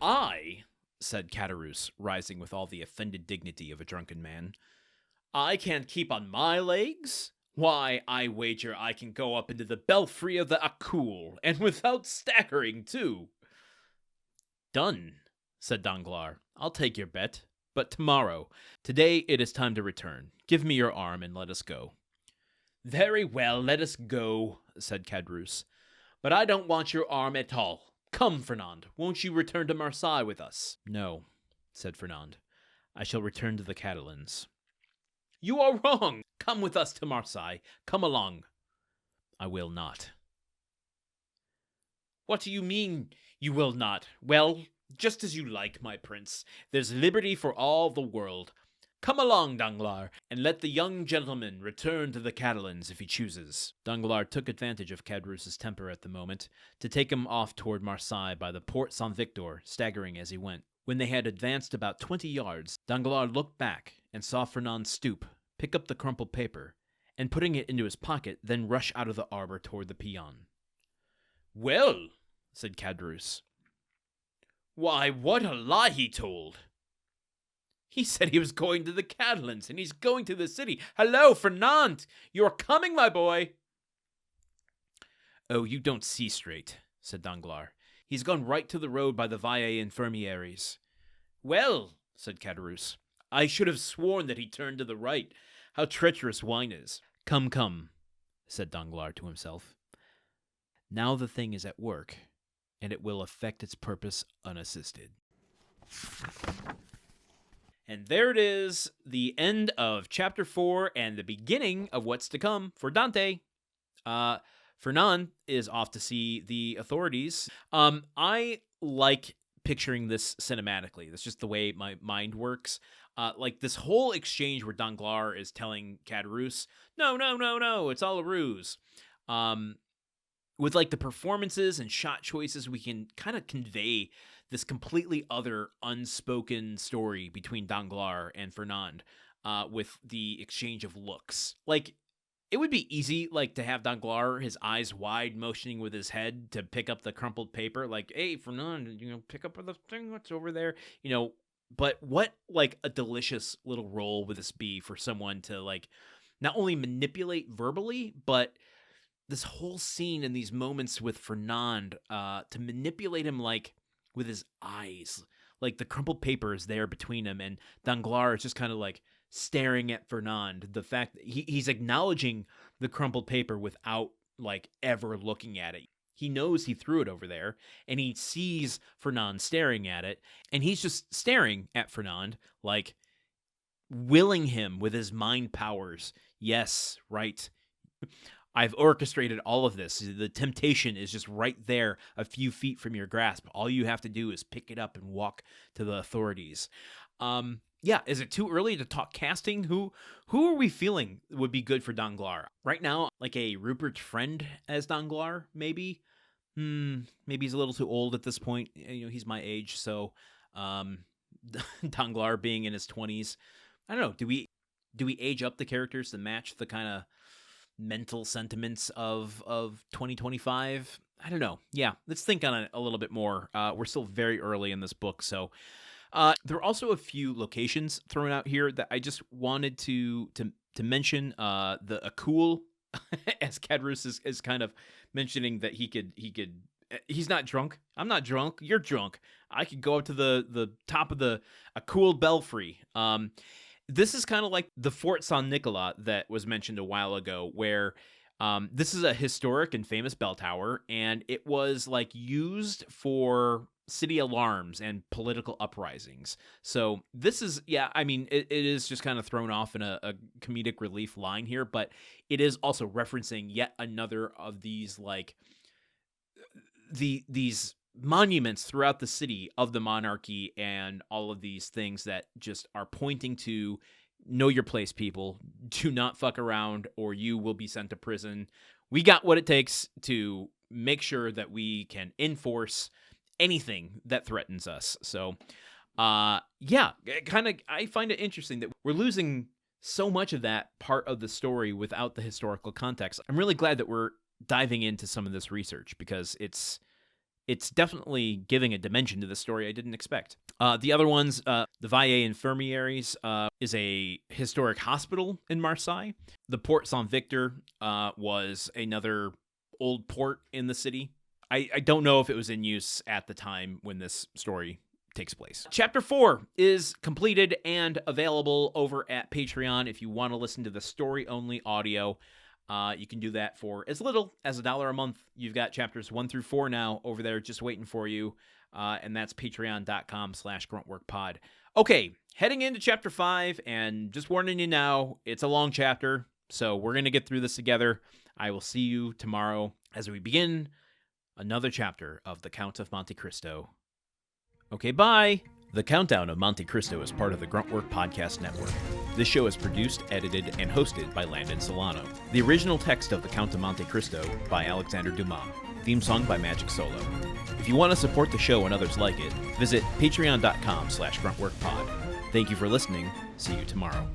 I, said Caderousse, rising with all the offended dignity of a drunken man, I can't keep on my legs? Why, I wager I can go up into the belfry of the Accoules, and without staggering, too. Done, said Danglars. I'll take your bet. But tomorrow. Today it is time to return. Give me your arm and let us go. Very well, let us go, said Caderousse. But I don't want your arm at all. Come, Fernand, won't you return to Marseille with us? No, said Fernand. I shall return to the Catalans. You are wrong. Come with us to Marseille. Come along. I will not. What do you mean, you will not? Well, just as you like, my prince. There's liberty for all the world. Come along, Danglars, and let the young gentleman return to the Catalans if he chooses. Danglars took advantage of Caderousse's temper at the moment to take him off toward Marseille by the Porte Saint-Victor, staggering as he went. When they had advanced about 20 yards, Danglars looked back and saw Fernand stoop, pick up the crumpled paper, and putting it into his pocket, then rush out of the arbor toward the peon. Well, said Caderousse. Why, what a lie he told! He said he was going to the Catalans, and he's going to the city. Hello, Fernand! You're coming, my boy! Oh, you don't see straight, said Danglars. He's gone right to the road by the Valle Infirmieres. Well, said Caderousse, I should have sworn that he turned to the right. How treacherous wine is. Come, come, said Danglars to himself. Now the thing is at work, and it will effect its purpose unassisted. And there it is, the end of chapter 4 and the beginning of what's to come for Dante. Fernand is off to see the authorities. I like picturing this cinematically. That's just the way my mind works. Like this whole exchange where Danglars is telling Caderousse, no, it's all a ruse. With like the performances and shot choices, we can kind of convey this completely other unspoken story between Danglars and Fernand, with the exchange of looks. Like, it would be easy, like, to have Danglars, his eyes wide, motioning with his head to pick up the crumpled paper, like, hey, Fernand, pick up the thing that's over there, but what, like, a delicious little role would this be for someone to, like, not only manipulate verbally, but this whole scene and these moments with Fernand, to manipulate him, like, with his eyes. Like, the crumpled paper is there between him, and Danglars is just kind of, like, staring at Fernand. The fact that he's acknowledging the crumpled paper without, like, ever looking at it. He knows he threw it over there, and he sees Fernand staring at it, and he's just staring at Fernand, like, willing him with his mind powers. Yes, right. I've orchestrated all of this. The temptation is just right there, a few feet from your grasp. All you have to do is pick it up and walk to the authorities. Is it too early to talk casting? Who are we feeling would be good for Danglars? Right now, like a Rupert Friend as Danglars, maybe? Maybe he's a little too old at this point. He's my age, so Danglars being in his 20s. I don't know. Do we age up the characters to match the kind of mental sentiments of 2025? I don't know. Yeah, let's think on it a little bit more. We're still very early in this book, so there are also a few locations thrown out here that I just wanted to mention. The Accoules, as Caderousse is kind of mentioning that he could. He's not drunk. I'm not drunk. You're drunk. I could go up to the top of the Accoules belfry. This is kind of like the Fort Saint Nicolas that was mentioned a while ago, where this is a historic and famous bell tower, and it was like used for city alarms and political uprisings. So this is, it is just kind of thrown off in a comedic relief line here, but it is also referencing yet another of these, like, these monuments throughout the city of the monarchy and all of these things that just are pointing to know your place, people. Do not fuck around or you will be sent to prison. We got what it takes to make sure that we can enforce anything that threatens us. So, I find it interesting that we're losing so much of that part of the story without the historical context. I'm really glad that we're diving into some of this research because it's it's definitely giving a dimension to the story I didn't expect. The other ones, the Valle Infirmaries is a historic hospital in Marseille. The Port Saint-Victor was another old port in the city. I don't know if it was in use at the time when this story takes place. Chapter 4 is completed and available over at Patreon. If you want to listen to the story-only audio, you can do that for as little as $1 a month. You've got chapters 1 through 4 now over there just waiting for you, and that's patreon.com/gruntworkpod. Okay, heading into chapter 5, and just warning you now, it's a long chapter, so we're going to get through this together. I will see you tomorrow as we begin another chapter of The Count of Monte Cristo. Okay, bye! The Countdown of Monte Cristo is part of the Gruntwork Podcast Network. This show is produced, edited, and hosted by Landon Solano. The original text of The Count of Monte Cristo by Alexander Dumas. Theme song by Magic Solo. If you want to support the show and others like it, visit patreon.com/gruntworkpod. Thank you for listening. See you tomorrow.